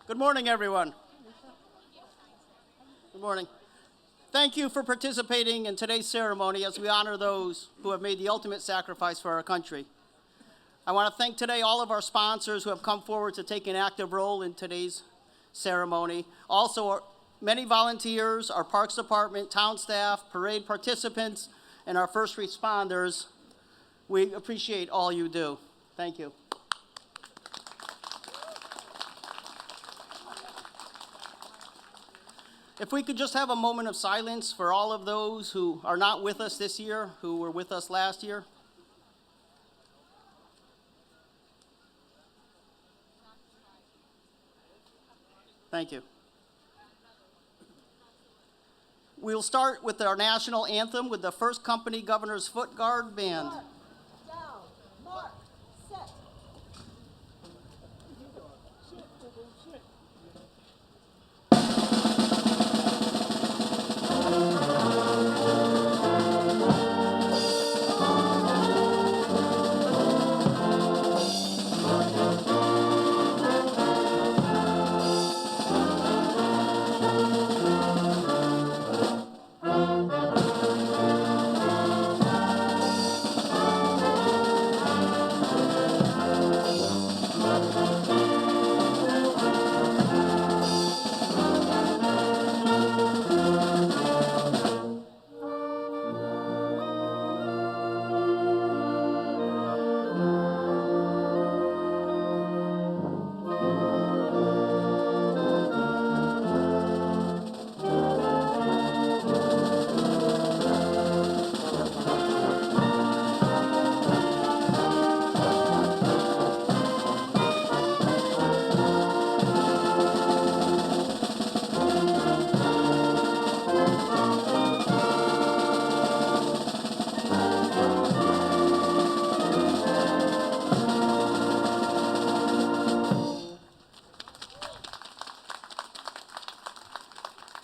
Good morning, everyone. Good morning. Thank you for participating in today's ceremony as we honor those who have made the ultimate sacrifice for our country. I want to thank today all of our sponsors who have come forward to take an active role in today's ceremony. Also, many volunteers, our Parks Department, town staff, parade participants, and our first responders. We appreciate all you do. Thank you. If we could just have a moment of silence for all of those who are not with us this year, who were with us last year. Thank you. We'll start with our national anthem with the First Company Governor's Foot Guard Band. Mark, down, mark, set.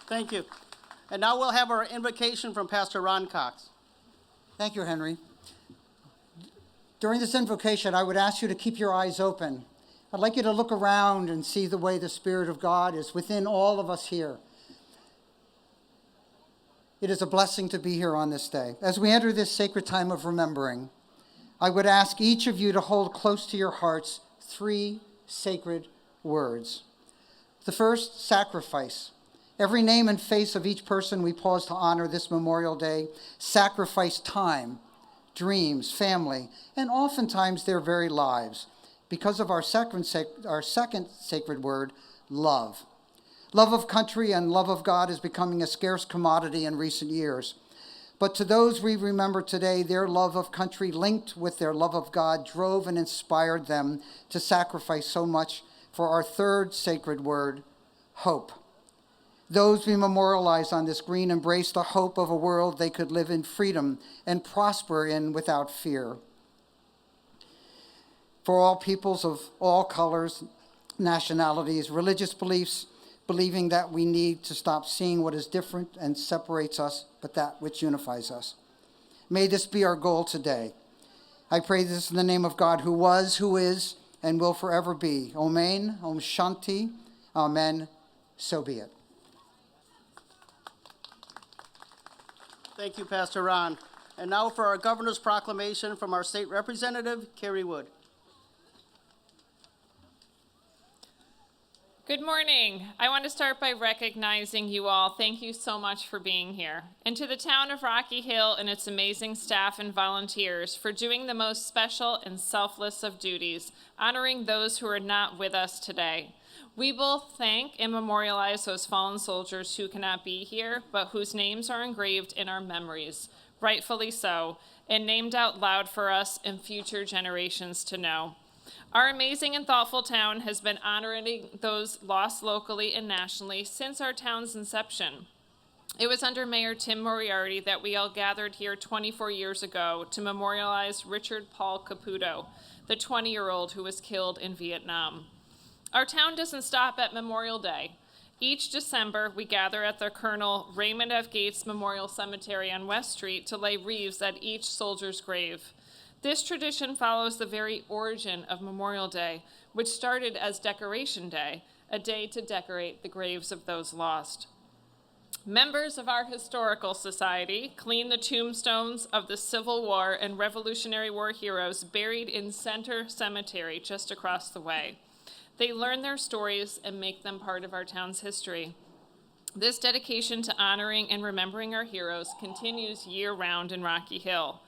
Thank you. And now we'll have our invocation from Pastor Ron Cox. Thank you, Henry. During this invocation, I would ask you to keep your eyes open. I'd like you to look around and see the way the Spirit of God is within all of us here. It is a blessing to be here on this day. As we enter this sacred time of remembering, I would ask each of you to hold close to your hearts 3 sacred words. The first, sacrifice. Every name and face of each person we pause to honor this Memorial Day sacrificed time, dreams, family, and oftentimes their very lives because of our second sacred word, love. Love of country and love of God is becoming a scarce commodity in recent years. But to those we remember today, their love of country linked with their love of God drove and inspired them to sacrifice so much for our third sacred word, hope. Those we memorialize on this green embrace the hope of a world they could live in freedom and prosper in without fear. For all peoples of all colors, nationalities, religious beliefs, believing that we need to stop seeing what is different and separates us, but that which unifies us. May this be our goal today. I pray this in the name of God, who was, who is, and will forever be. Amen, Om Shanti, Amen, so be it. Thank you, Pastor Ron. And now for our governor's proclamation from our state representative, Carrie Wood. Good morning. I want to start by recognizing you all. Thank you so much for being here. And to the town of Rocky Hill and its amazing staff and volunteers for doing the most special and selfless of duties, honoring those who are not with us today. We both thank and memorialize those fallen soldiers who cannot be here, but whose names are engraved in our memories, rightfully so, and named out loud for us and future generations to know. Our amazing and thoughtful town has been honoring those lost locally and nationally since our town's inception. It was under Mayor Tim Moriarty that we all gathered here 24 years ago to memorialize Richard Paul Caputo, the 20-year-old who was killed in Vietnam. Our town doesn't stop at Memorial Day. Each December, we gather at the Colonel Raymond F. Gates Memorial Cemetery on West Street to lay wreaths at each soldier's grave. This tradition follows the very origin of Memorial Day, which started as Decoration Day, a day to decorate the graves of those lost. Members of our Historical Society clean the tombstones of the Civil War and Revolutionary War heroes buried in Center Cemetery just across the way. They learn their stories and make them part of our town's history. This dedication to honoring and remembering our heroes continues year-round in Rocky Hill.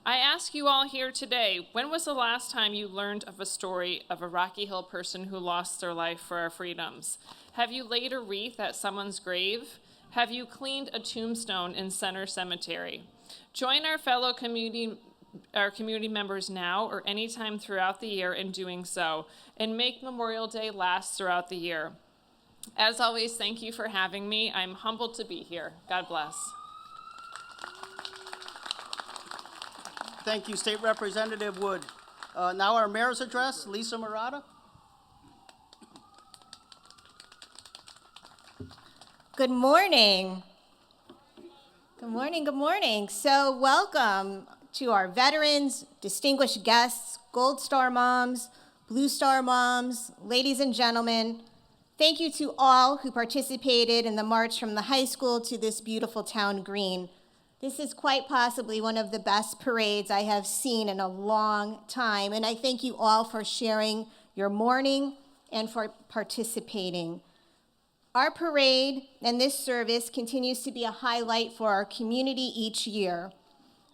I ask you all here today, when was the last time you learned of a story of a Rocky Hill person who lost their life for our freedoms? Have you laid a wreath at someone's grave? Have you cleaned a tombstone in Center Cemetery? Join our fellow community members now or anytime throughout the year in doing so, and make Memorial Day last throughout the year. As always, thank you for having me. I'm humbled to be here. God bless. Thank you, State Representative Wood. Now our mayor's address, Lisa Murata. Good morning. Good morning, good morning. So welcome to our veterans, distinguished guests, Gold Star moms, Blue Star moms, ladies and gentlemen. Thank you to all who participated in the march from the high school to this beautiful town green. This is quite possibly one of the best parades I have seen in a long time, and I thank you all for sharing your mourning and for participating. Our parade and this service continues to be a highlight for our community each year.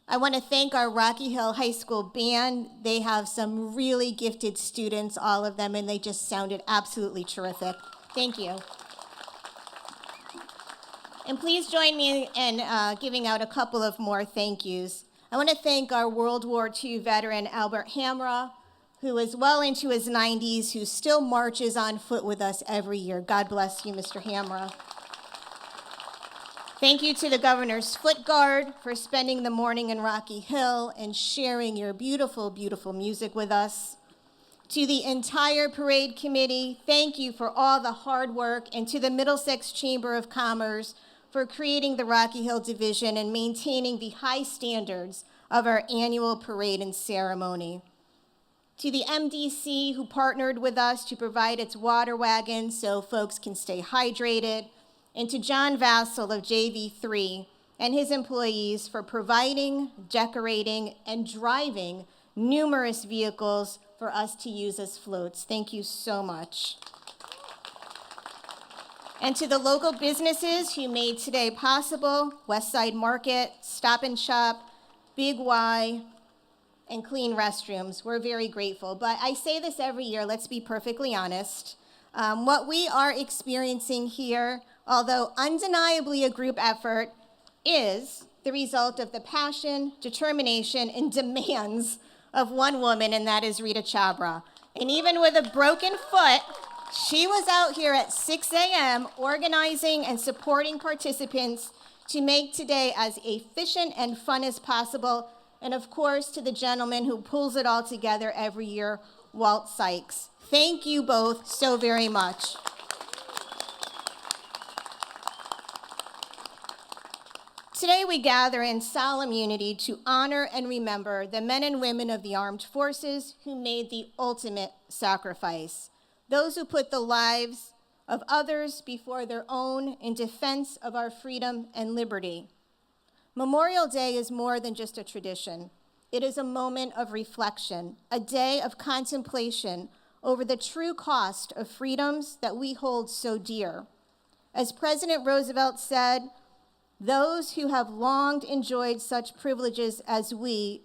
I want to thank our Rocky Hill High School band. They have some really gifted students, all of them, and they just sounded absolutely terrific. Thank you. And please join me in giving out a couple of more thank yous. I want to thank our World War II veteran, Albert Hamra, who is well into his 90s, who still marches on foot with us every year. God bless you, Mr. Hamra. Thank you to the Governor's Foot Guard for spending the morning in Rocky Hill and sharing your beautiful, beautiful music with us. To the entire parade committee, thank you for all the hard work, and to the Middlesex Chamber of Commerce for creating the Rocky Hill Division and maintaining the high standards of our annual parade and ceremony. To the MDC, who partnered with us to provide its water wagons so folks can stay hydrated, and to John Vassell of JV3 and his employees for providing, decorating, and driving numerous vehicles for us to use as floats. Thank you so much. And to the local businesses who made today possible, Westside Market, Stop and Shop, Big Y, and clean restrooms. We're very grateful. But I say this every year, let's be perfectly honest. What we are experiencing here, although undeniably a group effort, is the result of the passion, determination, and demands of one woman, and that is Rita Chabra. And even with a broken foot, she was out here at 6 a.m. organizing and supporting participants to make today as efficient and fun as possible. And of course, to the gentleman who pulls it all together every year, Walt Sykes. Thank you both so very much. Today we gather in solemn unity to honor and remember the men and women of the armed forces who made the ultimate sacrifice, those who put the lives of others before their own in defense of our freedom and liberty. Memorial Day is more than just a tradition. It is a moment of reflection, a day of contemplation over the true cost of freedoms that we hold so dear. As President Roosevelt said, those who have long enjoyed such privileges as we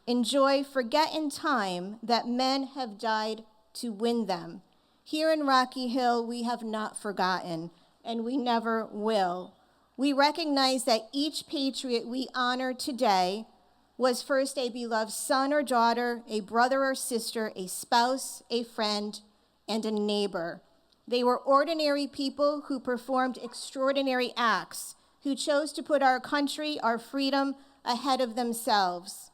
enjoy forget in time that men have died to win them. Here in Rocky Hill, we have not forgotten, and we never will. We recognize that each patriot we honor today was first a beloved son or daughter, a brother or sister, a spouse, a friend, and a neighbor. They were ordinary people who performed extraordinary acts, who chose to put our country, our freedom, ahead of themselves.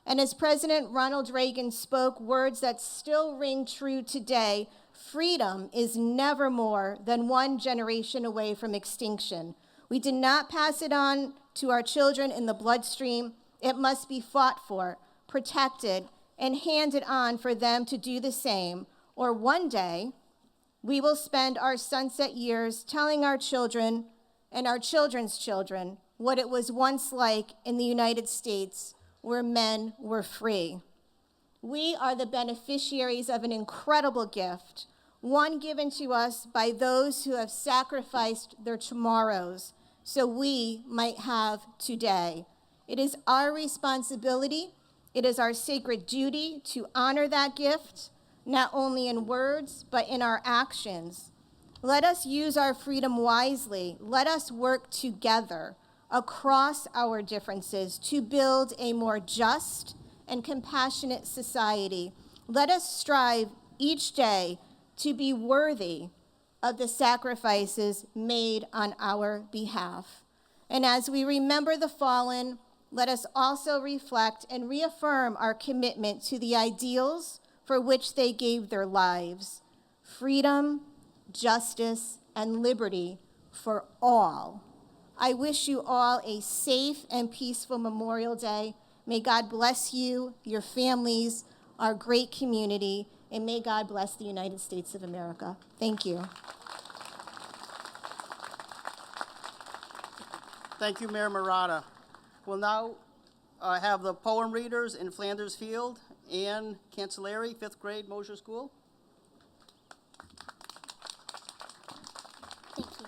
And as President Ronald Reagan spoke words that still ring true today, freedom is never more than one generation away from extinction. We did not pass it on to our children in the bloodstream. It must be fought for, protected, and handed on for them to do the same, or one day We will spend our sunset years telling our children and our children's children what it was once like in the United States where men were free. We are the beneficiaries of an incredible gift, one given to us by those who have sacrificed their tomorrows so we might have today. It is our responsibility, it is our sacred duty to honor that gift, not only in words, but in our actions. Let us use our freedom wisely. Let us work together across our differences to build a more just and compassionate society. Let us strive each day to be worthy of the sacrifices made on our behalf. And as we remember the fallen, let us also reflect and reaffirm our commitment to the ideals for which they gave their lives: freedom, justice, and liberty for all. I wish you all a safe and peaceful Memorial Day. May God bless you, your families, our great community, and may God bless the United States of America. Thank you. Thank you, Mayor Murata. We'll now have the poem readers in Flanders Field. Ann Cancelleri, 5th grade, Mosher School. Thank you.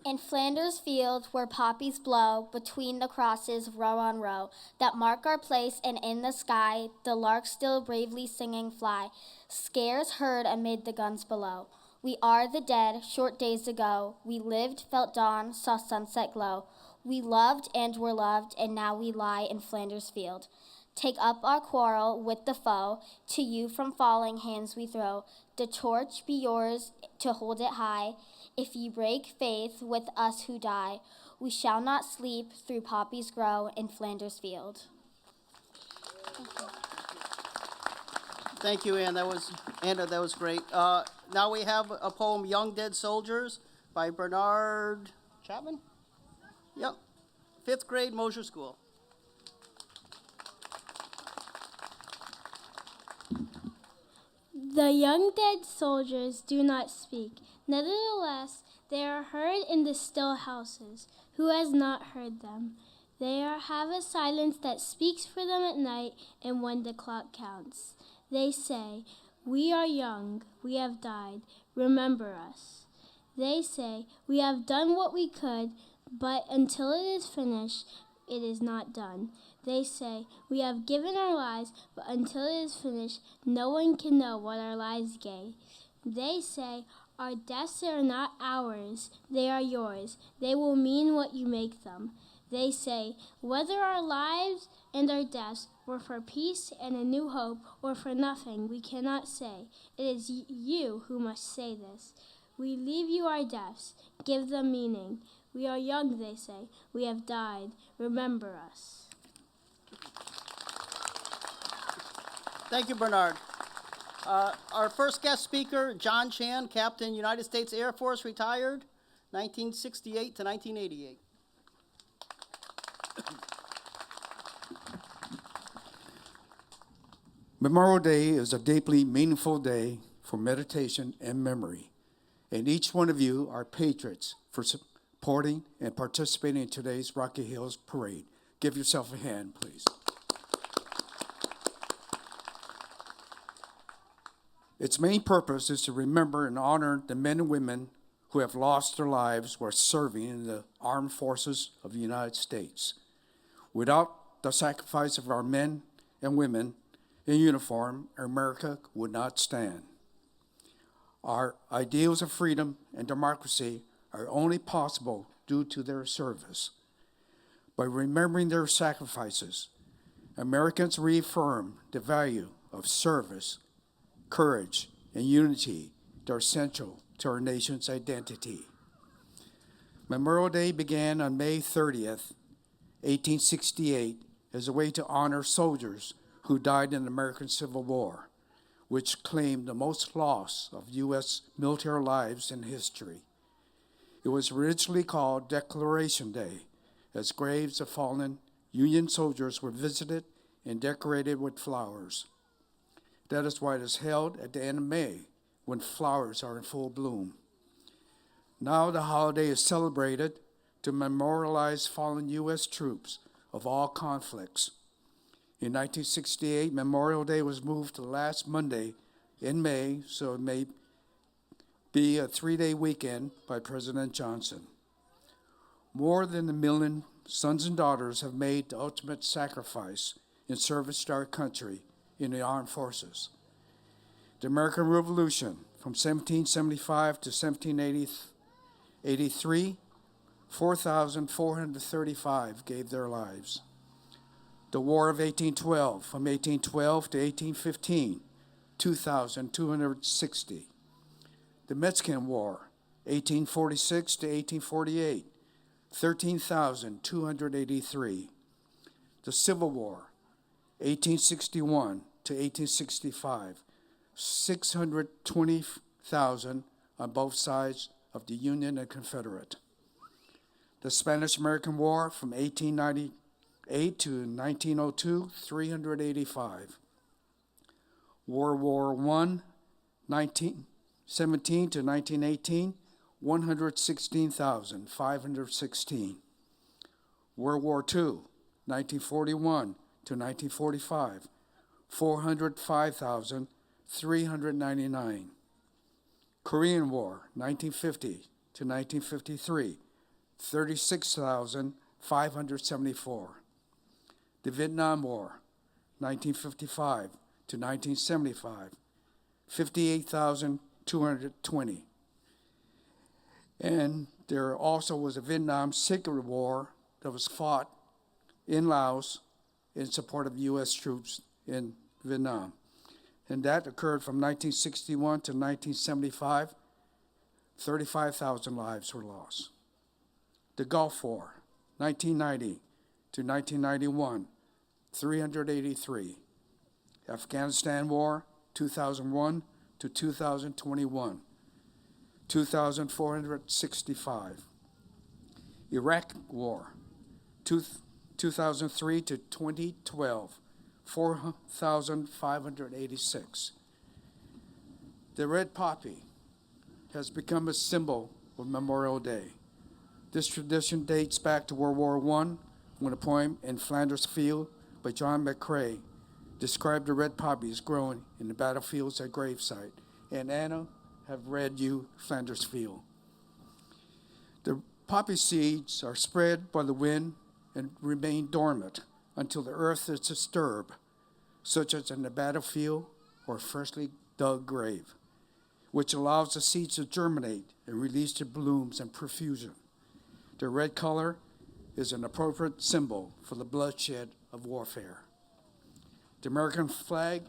In Flanders Field, where poppies blow, between the crosses, row on row, that mark our place, and in the sky, the larks still bravely singing fly, scares heard amid the guns below. We are the dead, short days ago. We lived, felt dawn, saw sunset glow. We loved and were loved, and now we lie in Flanders Field. Take up our quarrel with the foe, to you from falling hands we throw. The torch be yours to hold it high. If ye break faith with us who die, we shall not sleep through poppies grow in Flanders Field. Thank you, Ann. Anna, that was great. Now we have a poem, Young Dead Soldiers, by Bernard Chapman? Yep. 5th grade, Mosher School. The young dead soldiers do not speak. Nevertheless, they are heard in the still houses. Who has not heard them? Have a silence that speaks for them at night and when the clock counts. They say, we are young, we have died, remember us. They say, we have done what we could, but until it is finished, it is not done. They say, we have given our lives, but until it is finished, no one can know what our lives gave. They say, our deaths are not ours, they are yours. They will mean what you make them. They say, whether our lives and our deaths were for peace and a new hope, or for nothing, we cannot say. It is you who must say this. We leave you our deaths, give them meaning. We are young, they say. We have died. Remember us. Thank you, Bernard. Our first guest speaker, John Chan, Captain, United States Air Force, retired, 1968 to 1988. Memorial Day is a deeply meaningful day for meditation and memory, and each one of you are patriots for supporting and participating in today's Rocky Hills Parade. Give yourself a hand, please. Its main purpose is to remember and honor the men and women who have lost their lives while serving in the armed forces of the United States. Without the sacrifice of our men and women in uniform, America would not stand. Our ideals of freedom and democracy are only possible due to their service. By remembering their sacrifices, Americans reaffirm the value of service, courage, and unity that are essential to our nation's identity. Memorial Day began on May 30th, 1868, as a way to honor soldiers who died in the American Civil War, which claimed the most loss of U.S. military lives in history. It was originally called Declaration Day, as graves of fallen Union soldiers were visited and decorated with flowers. That is why it is held at the end of May, when flowers are in full bloom. Now the holiday is celebrated to memorialize fallen U.S. troops of all conflicts. In 1968, Memorial Day was moved to the last Monday in May, so it may be a 3-day weekend by President Johnson. More than 1 million sons and daughters have made the ultimate sacrifice in service to our country in the armed forces. The American Revolution from 1775 to 1783, 4,435 gave their lives. The War of 1812, from 1812 to 1815, 2,260. The Mexican War, 1846 to 1848, 13,283. The Civil War, 1861 to 1865, 620,000 on both sides of the Union and Confederate. The Spanish-American War from 1898 to 1902, 385. World War I, 1917 to 1918, 116,516. World War II, 1941 to 1945, 405,399. Korean War, 1950 to 1953, 36,574. The Vietnam War, 1955 to 1975, 58,220. And there also was a Vietnam Secret War that was fought in Laos in support of U.S. troops in Vietnam. And that occurred from 1961 to 1975. 35,000 lives were lost. The Gulf War, 1990 to 1991, 383. Afghanistan War, 2001 to 2021, 2,465. Iraq War, 2003 to 2012, 4,586. The red poppy has become a symbol of Memorial Day. This tradition dates back to World War I, when a poem in Flanders Field by John McCrae described the red poppies growing in the battlefields at gravesite. And Anna have read you Flanders Field. The poppy seeds are spread by the wind and remain dormant until the earth is disturbed, such as in the battlefield or freshly dug grave, which allows the seeds to germinate and release their blooms and profusion. The red color is an appropriate symbol for the bloodshed of warfare. The American flag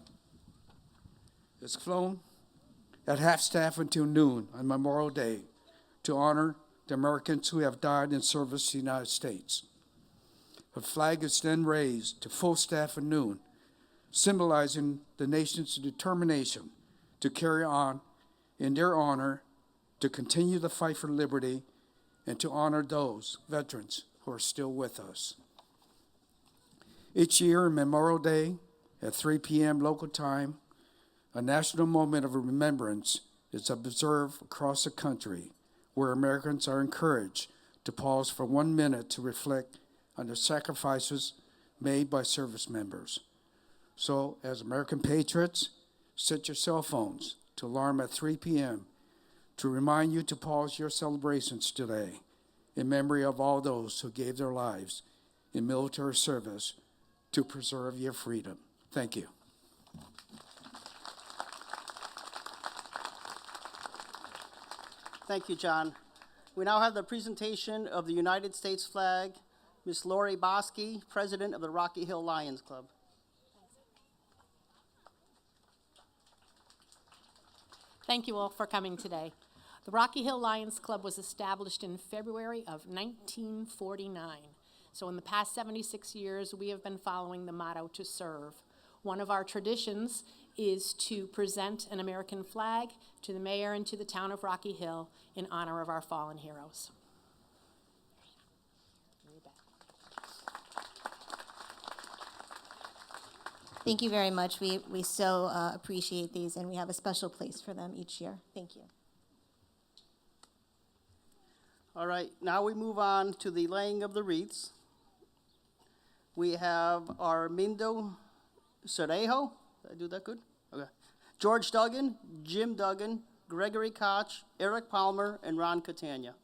is flown at half-staff until noon on Memorial Day to honor the Americans who have died in service to the United States. The flag is then raised to full staff at noon, symbolizing the nation's determination to carry on in their honor, to continue the fight for liberty, and to honor those veterans who are still with us. Each year on Memorial Day at 3 p.m. local time, a national moment of remembrance is observed across the country, where Americans are encouraged to pause for 1 minute to reflect on the sacrifices made by service members. So, as American patriots, set your cell phones to alarm at 3 p.m. to remind you to pause your celebrations today in memory of all those who gave their lives in military service to preserve your freedom. Thank you. Thank you, John. We now have the presentation of the United States flag. Ms. Lori Bosky, President of the Rocky Hill Lions Club. Thank you all for coming today. The Rocky Hill Lions Club was established in February of 1949. So in the past 76 years, we have been following the motto, to serve. One of our traditions is to present an American flag to the mayor and to the town of Rocky Hill in honor of our fallen heroes. Thank you very much. We so appreciate these, and we have a special place for them each year. Thank you. All right, now we move on to the laying of the wreaths. We have Armindo Cerejo. Did I do that good? Okay. George Duggan, Jim Duggan, Gregory Koch, Eric Palmer, and Ron Catania.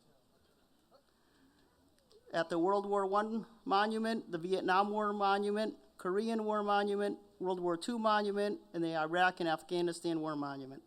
At the World War I Monument, the Vietnam War Monument, Korean War Monument, World War II Monument, and the Iraq and Afghanistan War Monument.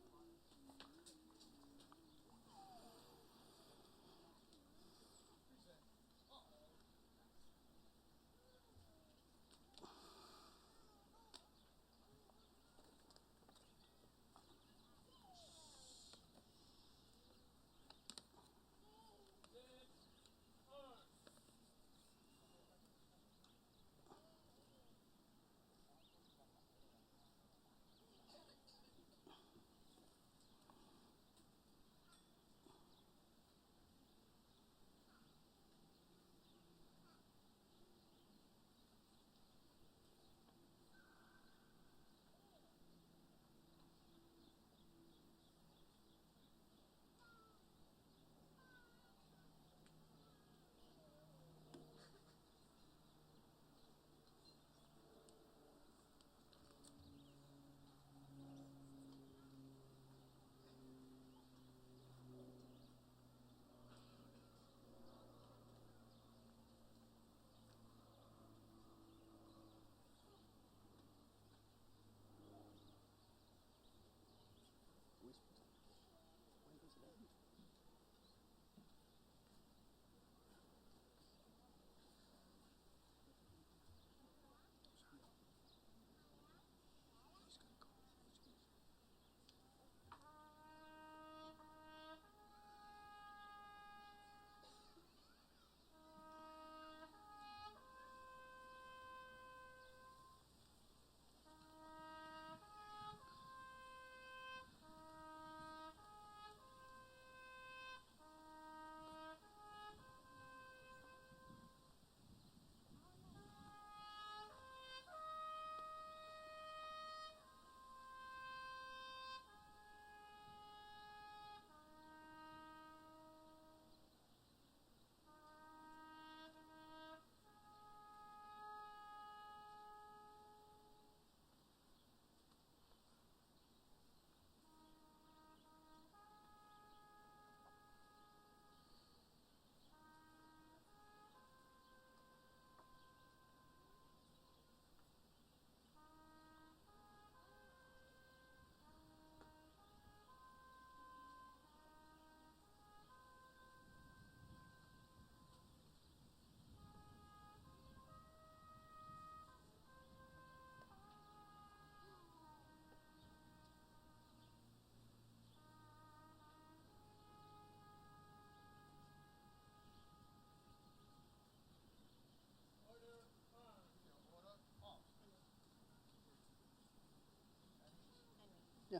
Yeah.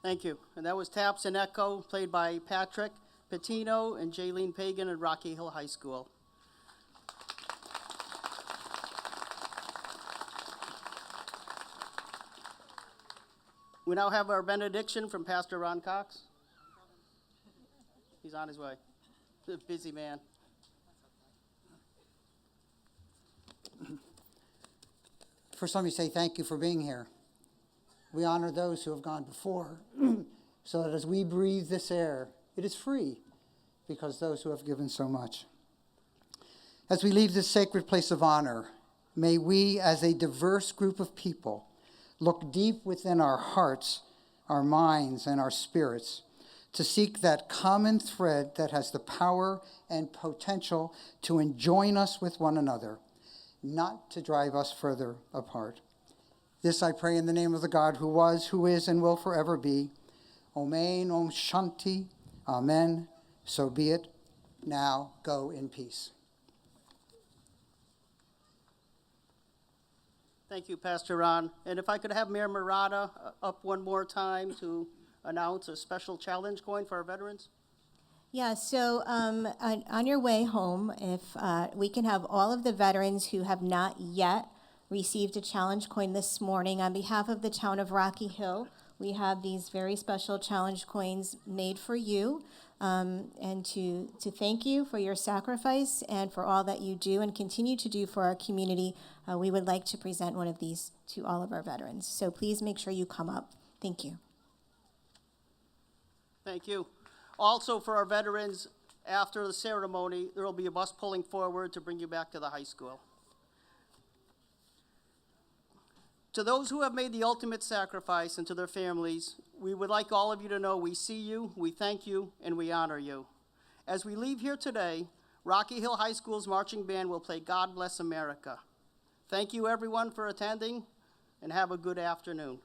Thank you. And that was Taps and Echo, played by Patrick Patino and Jaylene Pagan at Rocky Hill High School. We now have our benediction from Pastor Ron Cox. He's on his way. He's a busy man. First, let me say thank you for being here. We honor those who have gone before, so that as we breathe this air, it is free, because those who have given so much. As we leave this sacred place of honor, may we, as a diverse group of people, look deep within our hearts, our minds, and our spirits to seek that common thread that has the power and potential to enjoin us with one another, not to drive us further apart. This I pray in the name of the God who was, who is, and will forever be. Amen, Om Shanti, Amen. So be it. Now go in peace. Thank you, Pastor Ron. And if I could have Mayor Murata up one more time to announce a special challenge coin for our veterans. Yeah, so on your way home, if we can have all of the veterans who have not yet received a challenge coin this morning, on behalf of the town of Rocky Hill, we have these very special challenge coins made for you, and to thank you for your sacrifice and for all that you do and continue to do for our community. We would like to present one of these to all of our veterans. So please make sure you come up. Thank you. Thank you. Also, for our veterans, after the ceremony, there will be a bus pulling forward to bring you back to the high school. To those who have made the ultimate sacrifice and to their families, we would like all of you to know we see you, we thank you, and we honor you. As we leave here today, Rocky Hill High School's marching band will play God Bless America. Thank you, everyone, for attending, and have a good afternoon.